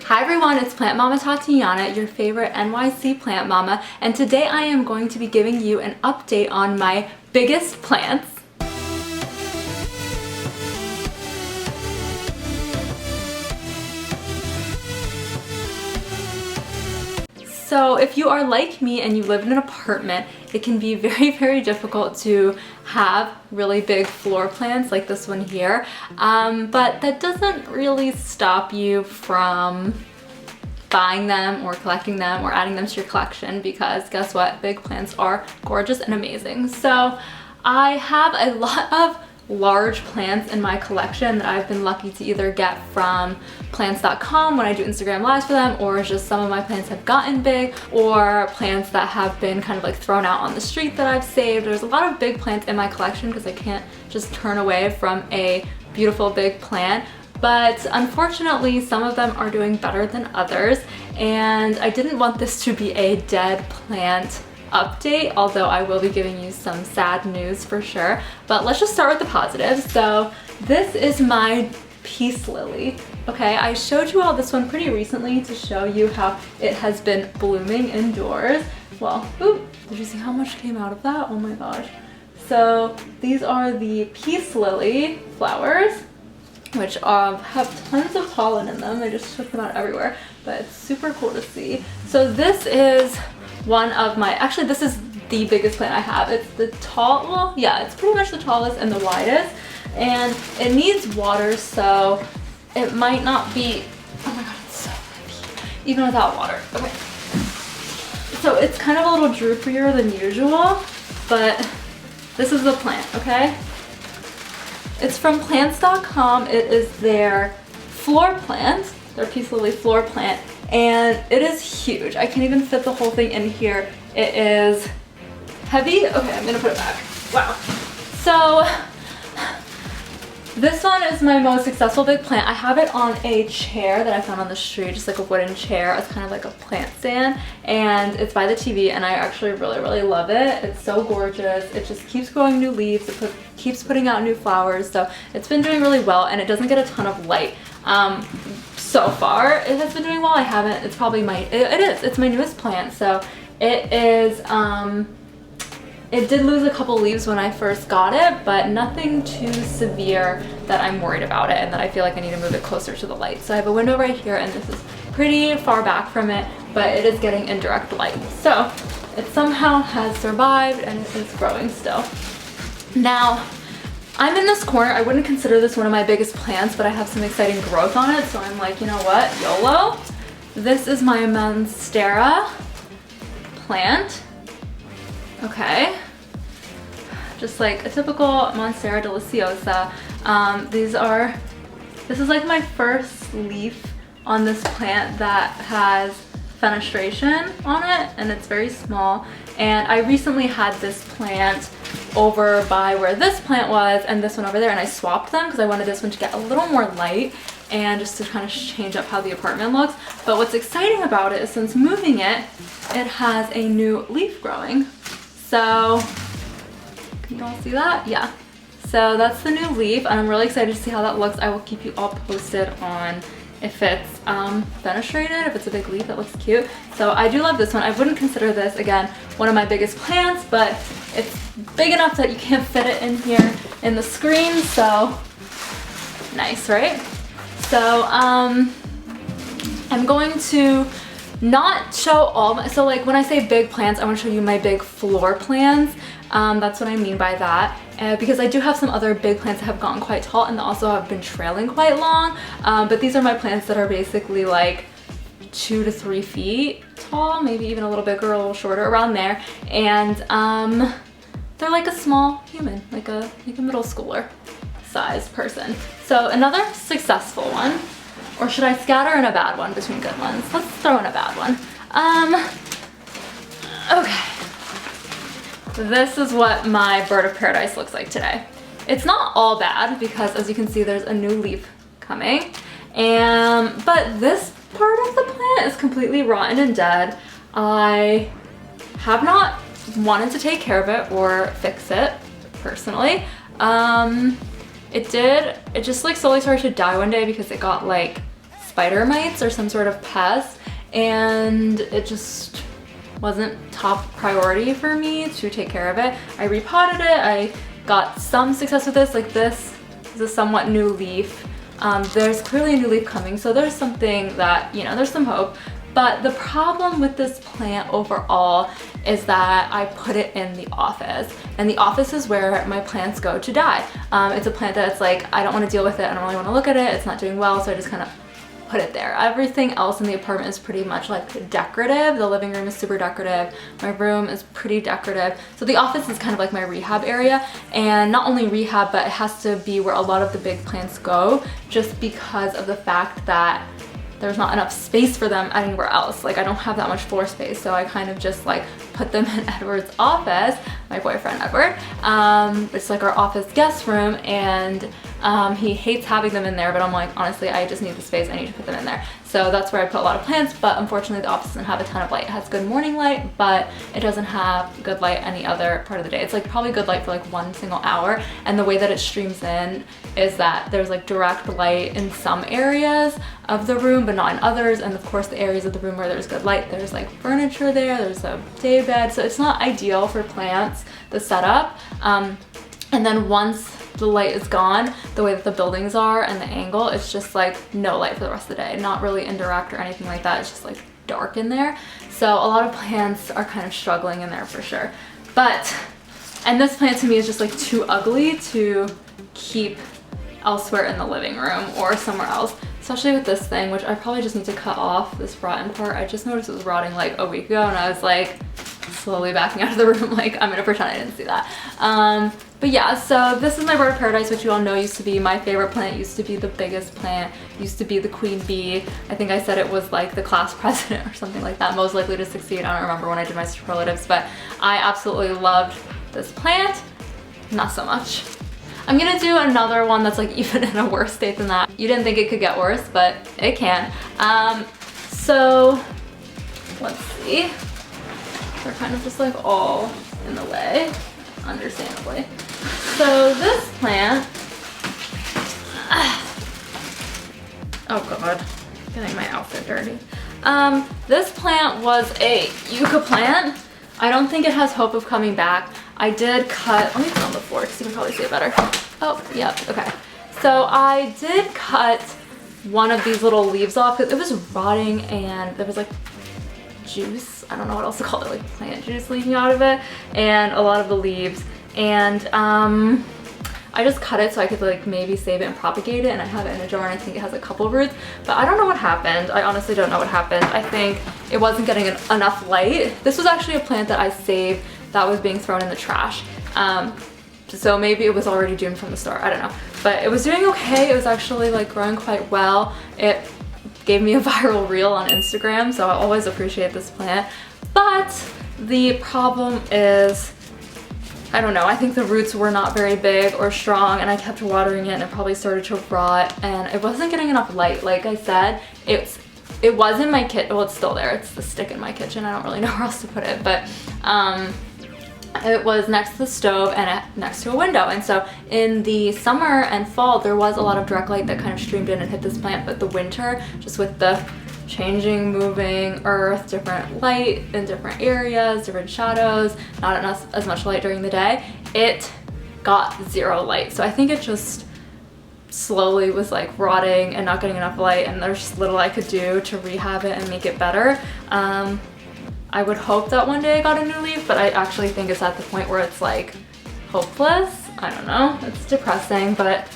Hi everyone, it's Plant Mama Tatiana, your favorite NYC plant mama, and today I am going to be giving you an update on my biggest plants. So if you are like me and you live in an apartment, it can be very difficult to have really big floor plants like this one here, but that doesn't really stop you from buying them or collecting them or adding them to your collection, because guess what? Big plants are gorgeous and amazing. So I have a lot of large plants in my collection that I've been lucky to either get from plants.com when I do Instagram lives for them, or just some of my plants have gotten big, or plants that have been kind of like thrown out on the street that I've saved. There's a lot of big plants in my collection because I can't just turn away from a beautiful big plant. But unfortunately, some of them are doing better than others, and I didn't want this to be a dead plant update, although I will be giving you some sad news for sure. But let's just start with the positives. So this is my peace lily. Okay, I showed you all this one pretty recently to show you how it has been blooming indoors. Well, ooh, did you see how much came out of that? Oh my gosh. So these are the peace lily flowers, which have tons of pollen in them. I just took them out everywhere, but it's super cool to see. So this is one of my, actually this is the biggest plant I have. It's the tall, well yeah, it's pretty much the tallest and the widest, and it needs water, so it might not be, oh my god, it's so heavy, even without water. Okay, so it's kind of a little droopier than usual, but this is the plant, okay? It's from plants.com. It is their floor plant, their peace lily floor plant, and it is huge. I can't even fit the whole thing in here. It is heavy. Okay, I'm gonna put it back. Wow. So this one is my most successful big plant. I have it on a chair that I found on the street, just like a wooden chair. It's kind of like a plant stand, and it's by the TV, and I actually really love it. It's so gorgeous. It just keeps growing new leaves. It keeps putting out new flowers, so it's been doing really well, and it doesn't get a ton of light. So far it has been doing well. I haven't, it's probably it's my newest plant, so it is, it did lose a couple leaves when I first got it, but nothing too severe that I'm worried about it and that I feel like I need to move it closer to the light. So I have a window right here, and this is pretty far back from it, but it is getting indirect light. So it somehow has survived, and it is growing still. Now, I'm in this corner. I wouldn't consider this one of my biggest plants, but I have some exciting growth on it, so I'm like, you know what, YOLO. This is my Monstera plant. Okay, just like a typical Monstera deliciosa. This is like my first leaf on this plant that has fenestration on it, and it's very small. And I recently had this plant over by where this plant was and this one over there, and I swapped them because I wanted this one to get a little more light and just to kind of change up how the apartment looks. But what's exciting about it is, since moving it, it has a new leaf growing. So can you all see that? Yeah. So that's the new leaf, and I'm really excited to see how that looks. I will keep you all posted on if it's fenestrated, if it's a big leaf. That looks cute. So I do love this one. I wouldn't consider this, again, one of my biggest plants, but it's big enough that you can't fit it in here in the screen, so nice, right? So I'm going to not show all my, so like when I say big plants, I want to show you my big floor plants. That's what I mean by that, because I do have some other big plants that have gotten quite tall and also have been trailing quite long, but these are my plants that are basically like 2 to 3 feet tall, maybe even a little bigger, a little shorter, around there, and they're like a small human, like a middle schooler sized person. So another successful one, or should I scatter in a bad one between good ones? Let's throw in a bad one. Okay. This is what my bird of paradise looks like today. It's not all bad because, as you can see, there's a new leaf coming, but this part of the plant is completely rotten and dead. I have not wanted to take care of it or fix it personally. It just like slowly started to die one day because it got like spider mites or some sort of pest, and it just wasn't top priority for me to take care of it. I repotted it. I got some success with this. Like, this is a somewhat new leaf. There's clearly a new leaf coming, so there's something that, you know, there's some hope. But the problem with this plant overall is that I put it in the office, and the office is where my plants go to die. It's a plant that's like, I don't want to deal with it, I don't really want to look at it, it's not doing well, so I just kind of put it there. Everything else in the apartment is pretty much like decorative. The living room is super decorative. My room is pretty decorative. So the office is kind of like my rehab area, and not only rehab, but it has to be where a lot of the big plants go, just because of the fact that there's not enough space for them anywhere else. Like, I don't have that much floor space, so I kind of just like put them in Edward's office, my boyfriend Edward. It's like our office guest room, and he hates having them in there, but I'm like, honestly, I just need the space, I need to put them in there. So that's where I put a lot of plants, but unfortunately the office doesn't have a ton of light. It has good morning light, but it doesn't have good light any other part of the day. It's like probably good light for like 1 single hour, and the way that it streams in is that there's like direct light in some areas of the room, but not in others, and of course the areas of the room where there's good light, there's like furniture there, there's a day bed, so it's not ideal for plants, the setup. And then once the light is gone, the way that the buildings are and the angle, it's just like no light for the rest of the day. Not really indirect or anything like that, it's just like dark in there. So a lot of plants are kind of struggling in there for sure. And this plant to me is just like too ugly to keep elsewhere in the living room or somewhere else, especially with this thing, which I probably just need to cut off this rotten part. I just noticed it was rotting like a week ago, and I was like slowly backing out of the room, like I'm gonna pretend I didn't see that. But yeah, so this is my bird of paradise, which you all know used to be my favorite plant, used to be the biggest plant, used to be the queen bee. I think I said it was like the class president or something like that, most likely to succeed. I don't remember when I did my superlatives, but I absolutely loved this plant. Not so much. I'm gonna do another one that's like even in a worse state than that. You didn't think it could get worse, but it can. So let's see. They're kind of just like all in the way, understandably. So this plant, oh god, getting my outfit dirty. This plant was a Yucca plant. I don't think it has hope of coming back. I did cut, let me put it on the floor because you can probably see it better. Oh, yep, okay. So I did cut one of these little leaves off because it was rotting and there was like juice, I don't know what else to call it, like plant juice leaking out of it, and a lot of the leaves. And I just cut it so I could like maybe save it and propagate it, and I have it in a jar, and I think it has a couple roots, but I don't know what happened. I honestly don't know what happened. I think it wasn't getting enough light. This was actually a plant that I saved that was being thrown in the trash. So maybe it was already doomed from the start, I don't know. But it was doing okay. It was actually like growing quite well. It gave me a viral reel on Instagram, so I always appreciate this plant. But the problem is, I don't know, I think the roots were not very big or strong, and I kept watering it and it probably started to rot, and it wasn't getting enough light. Like I said, it was in my kitchen. Well, it's still there. It's the stick in my kitchen. I don't really know where else to put it, but it was next to the stove and next to a window. And so in the summer and fall, there was a lot of direct light that kind of streamed in and hit this plant, but the winter, just with the changing, moving earth, different light in different areas, different shadows, not enough as much light during the day, it got zero light. So I think it just slowly was like rotting and not getting enough light, and there's just little I could do to rehab it and make it better. I would hope that one day I got a new leaf, but I actually think it's at the point where it's like hopeless. I don't know, it's depressing, but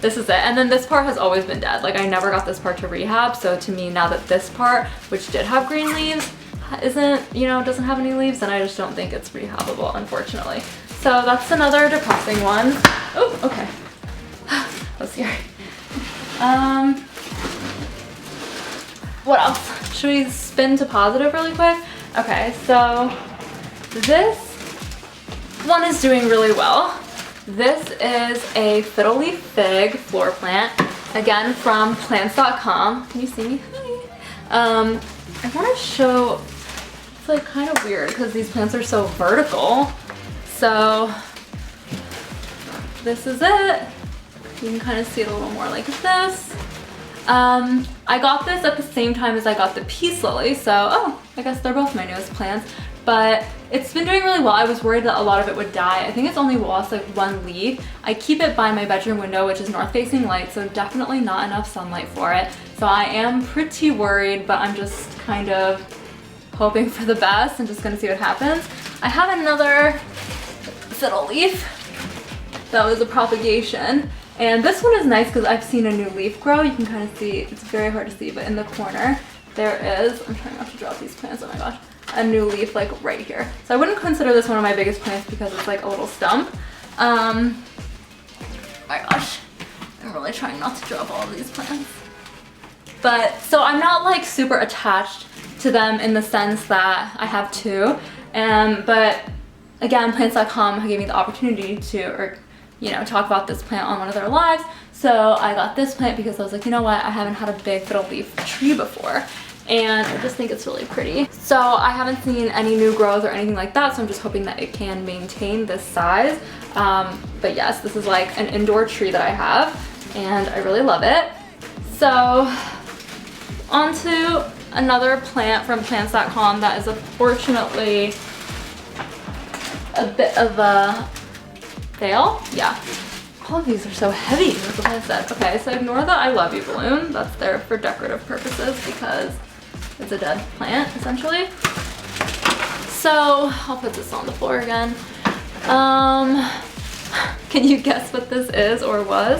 this is it. And then this part has always been dead. Like I never got this part to rehab, so to me now that this part, which did have green leaves, isn't, you know, doesn't have any leaves, then I just don't think it's rehabbable, unfortunately. So that's another depressing one. Oh, okay. That was scary. What else? Should we spin to positive really quick? Okay, so this one is doing really well. This is a Fiddle Leaf Fig floor plant, again from plants.com. Can you see me? Hi. I want to show, it's like kind of weird because these plants are so vertical. So this is it. You can kind of see it a little more like this. I got this at the same time as I got the peace lily, so oh, I guess they're both my newest plants. But it's been doing really well. I was worried that a lot of it would die. I think it's only lost like one leaf. I keep it by my bedroom window, which is north facing light, so definitely not enough sunlight for it. So I am pretty worried, but I'm just kind of hoping for the best and just gonna see what happens. I have another fiddle leaf that was a propagation. And this one is nice because I've seen a new leaf grow. You can kind of see, it's very hard to see, but in the corner there is, I'm trying not to drop these plants, oh my gosh, a new leaf like right here. So I wouldn't consider this one of my biggest plants because it's like a little stump. Oh my gosh, I'm really trying not to drop all of these plants. But so I'm not like super attached to them in the sense that I have two. But again, plants.com gave me the opportunity to, talk about this plant on one of their lives. So I got this plant because I was like, you know what, I haven't had a big fiddle leaf tree before. And I just think it's really pretty. So I haven't seen any new growth or anything like that, so I'm just hoping that it can maintain this size. But yes, this is like an indoor tree that I have, and I really love it. So on to another plant from plants.com that is unfortunately a bit of a fail. Yeah. All of these are so heavy, that's what I said. Okay, so ignore the I love you balloon. That's there for decorative purposes because it's a dead plant, essentially. So I'll put this on the floor again. Can you guess what this is or was?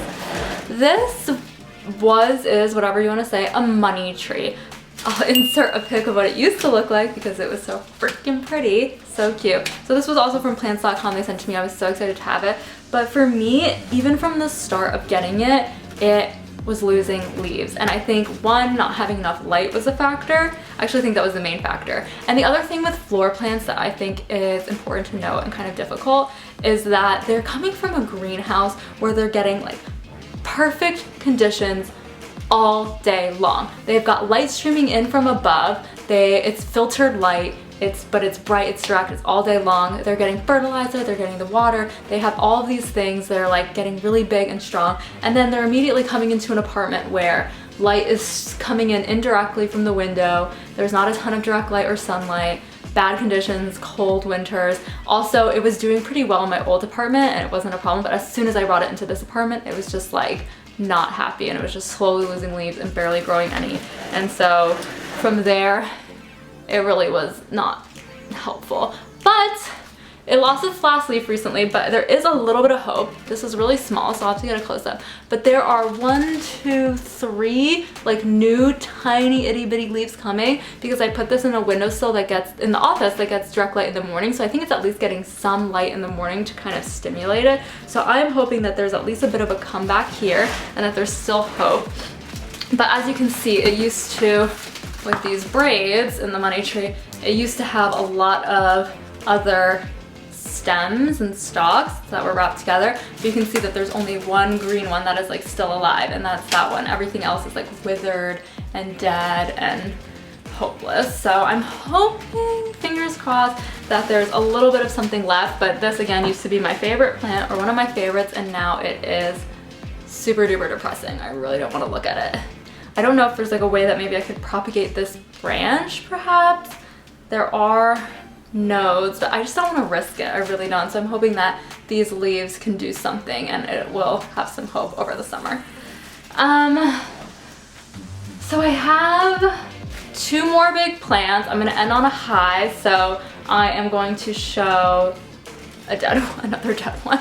This is, whatever you want to say, a money tree. I'll insert a pic of what it used to look like because it was so freaking pretty. So cute. So this was also from plants.com. They sent it to me. I was so excited to have it. But for me, even from the start of getting it, it was losing leaves. And I think one, not having enough light was a factor. I actually think that was the main factor. And the other thing with floor plants that I think is important to note and kind of difficult is that they're coming from a greenhouse where they're getting like perfect conditions all day long. They've got light streaming in from above. It's filtered light. But it's bright, it's direct, it's all day long. They're getting fertilizer, they're getting the water. They have all of these things. They're like getting really big and strong. And then they're immediately coming into an apartment where light is coming in indirectly from the window. There's not a ton of direct light or sunlight. Bad conditions, cold winters. Also, it was doing pretty well in my old apartment and it wasn't a problem, but as soon as I brought it into this apartment, it was just like not happy and it was just slowly losing leaves and barely growing any. And so from there, it really was not helpful. But it lost its last leaf recently, but there is a little bit of hope. This is really small, so I'll have to get a close up. But there are 1, 2, 3 like new tiny itty bitty leaves coming because I put this in a windowsill that gets in the office that gets direct light in the morning. So I think it's at least getting some light in the morning to kind of stimulate it. So I'm hoping that there's at least a bit of a comeback here and that there's still hope. But as you can see, it used to, with these braids in the money tree, it used to have a lot of other stems and stalks that were wrapped together. But you can see that there's only one green one that is like still alive, and that's that one. Everything else is like withered and dead and hopeless. So I'm hoping, fingers crossed, that there's a little bit of something left. But this again used to be my favorite plant, or one of my favorites, and now it is super duper depressing. I really don't want to look at it. I don't know if there's like a way that maybe I could propagate this branch perhaps. There are nodes, but I just don't want to risk it. I really don't. So I'm hoping that these leaves can do something and it will have some hope over the summer. So I have 2 more big plants. I'm gonna end on a high. So I am going to show another dead one.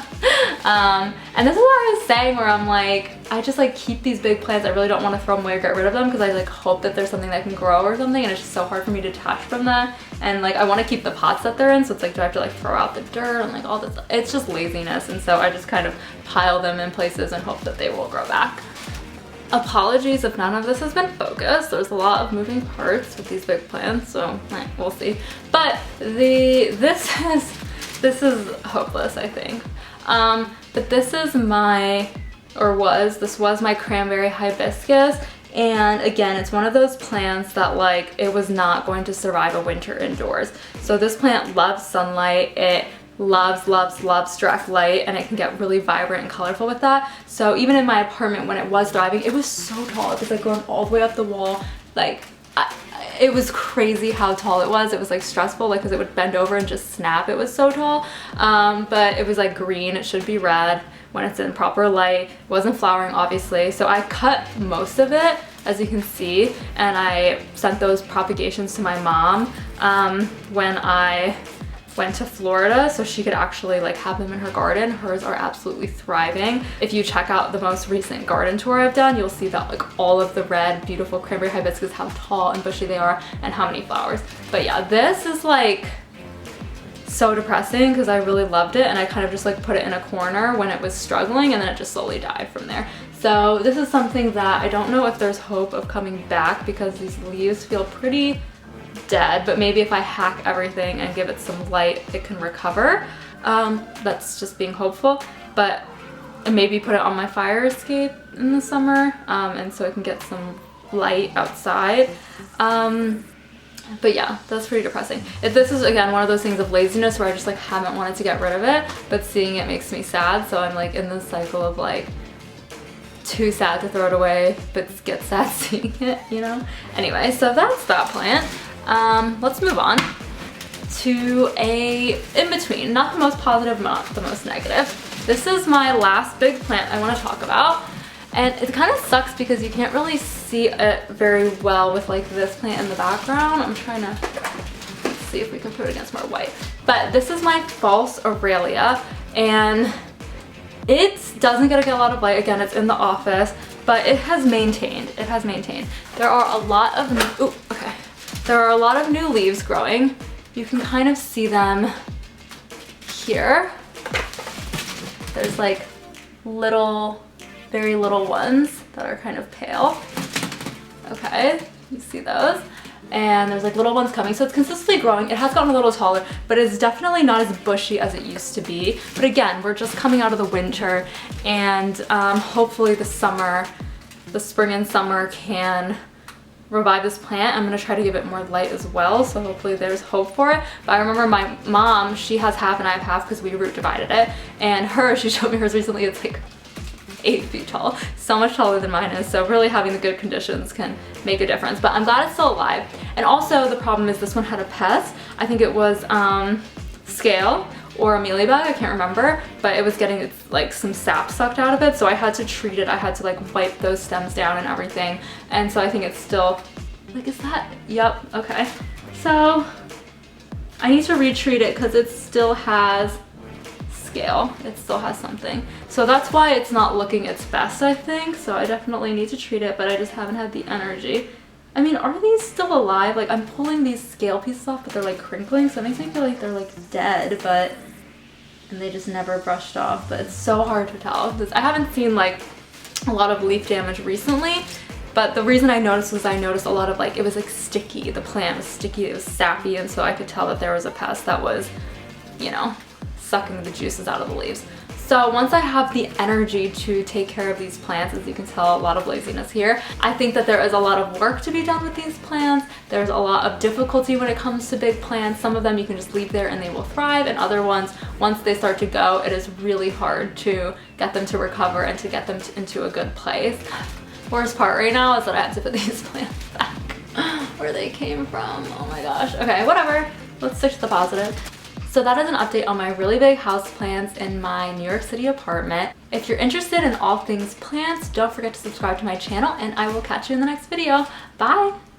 And this is what I was saying where I'm like, I just like keep these big plants. I really don't want to throw them away or get rid of them because I like hope that there's something that can grow or something, and it's just so hard for me to detach from that. And like I want to keep the pots that they're in, so it's like, do I have to like throw out the dirt and like all this? It's just laziness, and so I just kind of pile them in places and hope that they will grow back. Apologies if none of this has been focused. There's a lot of moving parts with these big plants, so we'll see. But this is hopeless, I think. But this is this was my Cranberry Hibiscus, and again, it's one of those plants that like it was not going to survive a winter indoors. So this plant loves sunlight. It loves, loves, loves direct light, and it can get really vibrant and colorful with that. So even in my apartment when it was thriving, it was so tall. It was like going all the way up the wall. Like, it was crazy how tall it was. It was like stressful, like, because it would bend over and just snap. It was so tall. But it was like green. It should be red when it's in proper light. It wasn't flowering, obviously. So I cut most of it, as you can see, and I sent those propagations to my mom when I went to Florida so she could actually like have them in her garden. Hers are absolutely thriving. If you check out the most recent garden tour I've done, you'll see that like all of the red, beautiful cranberry hibiscus, how tall and bushy they are and how many flowers. But yeah, this is like so depressing because I really loved it, and I kind of just like put it in a corner when it was struggling, and then it just slowly died from there. So this is something that I don't know if there's hope of coming back because these leaves feel pretty dead, but maybe if I hack everything and give it some light, it can recover. That's just being hopeful, but maybe put it on my fire escape in the summer, and so it can get some light outside. But yeah, that's pretty depressing. This is again one of those things of laziness where I just like haven't wanted to get rid of it, but seeing it makes me sad. So I'm like in this cycle of like too sad to throw it away, but get sad seeing it, you know? Anyway, so that's that plant. Let's move on to a in-between, not the most positive, not the most negative. This is my last big plant I want to talk about. And it kind of sucks because you can't really see it very well with like this plant in the background. I'm trying to see if we can put it against more white. But this is my false Aurelia, and it doesn't get a lot of light. Again, it's in the office, but it has maintained. It has maintained. There are a lot of there are a lot of new leaves growing. You can kind of see them here. There's like little, very little ones that are kind of pale. Okay, you see those? And there's like little ones coming, so it's consistently growing. It has gotten a little taller, but it's definitely not as bushy as it used to be. But again, we're just coming out of the winter, and hopefully the spring and summer can revive this plant. I'm gonna try to give it more light as well, so hopefully there's hope for it. But I remember my mom, she has half and I have half because we root divided it, and she showed me hers recently. It's like 8 feet tall, so much taller than mine is, so really having the good conditions can make a difference. But I'm glad it's still alive. And also the problem is this one had a pest. I think it was scale or a mealybug, I can't remember, but it was getting like some sap sucked out of it, so I had to treat it. I had to like wipe those stems down and everything, and so I think it's still like, is that, yep, okay. So I need to retreat it because it still has scale. It still has something. So that's why it's not looking its best, I think. So I definitely need to treat it, but I just haven't had the energy. I mean, are these still alive? Like, I'm pulling these scale pieces off, but they're like crinkling, so it makes me feel like they're like dead, and they just never brushed off. But it's so hard to tell. I haven't seen like a lot of leaf damage recently, but the reason I noticed was I noticed a lot of like, it was like sticky. The plant was sticky, it was sappy, and so I could tell that there was a pest that was, you know, sucking the juices out of the leaves. So once I have the energy to take care of these plants, as you can tell, a lot of laziness here, I think that there is a lot of work to be done with these plants. There's a lot of difficulty when it comes to big plants. Some of them you can just leave there and they will thrive, and other ones, once they start to go, it is really hard to get them to recover and to get them into a good place. Worst part right now is that I have to put these plants back where they came from. Oh my gosh. Okay, whatever. Let's stick to the positive. So that is an update on my really big house plants in my New York City apartment. If you're interested in all things plants, don't forget to subscribe to my channel, and I will catch you in the next video. Bye!